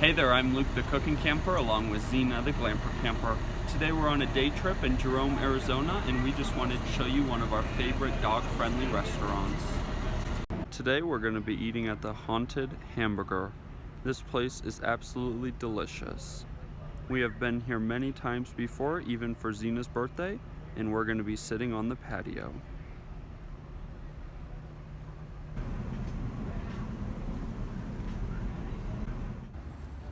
Hey there, I'm Luke the Cookin Camper along with Zena the Glamper Camper. Today we're on a day trip in Jerome, Arizona, and we just wanted to show you one of our favorite dog-friendly restaurants. Today we're going to be eating at the Haunted Hamburger. This place is absolutely delicious. We have been here many times before, even for Zena's birthday, and we're going to be sitting on the patio.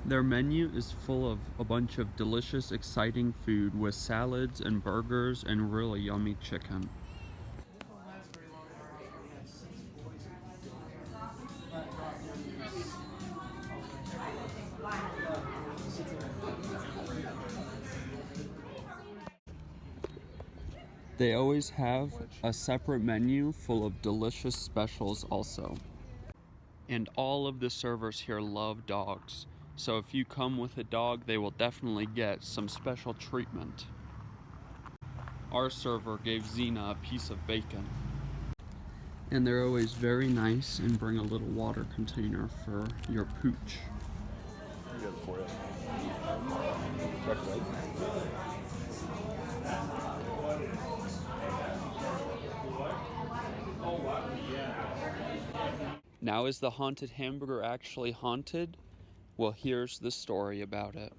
Their menu is full of a bunch of delicious, exciting food with salads and burgers and really yummy chicken. They always have a separate menu full of delicious specials also. And all of the servers here love dogs. So if you come with a dog, they will definitely get some special treatment. Our server gave Zena a piece of bacon. And they're always very nice and bring a little water container for your pooch. Good for you. Now, is the Haunted Hamburger actually haunted? Well, here's the story about it.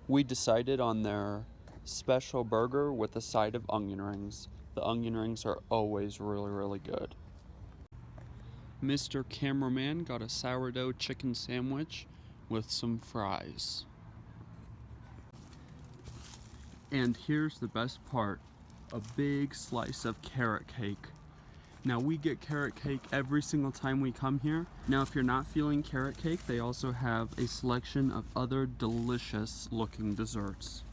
We decided on their special burger with a side of onion rings. The onion rings are always really good. Mr. Cameraman got a sourdough chicken sandwich with some fries. And here's the best part, a big slice of carrot cake. Now, we get carrot cake every single time we come here. Now, if you're not feeling carrot cake, they also have a selection of other delicious looking desserts.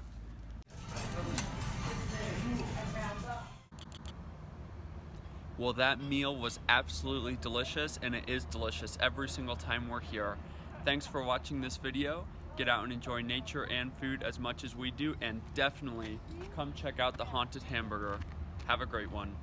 Well, that meal was absolutely delicious, and it is delicious every single time we're here. Thanks for watching this video. Get out and enjoy nature and food as much as we do, and definitely come check out the Haunted Hamburger. Have a great one.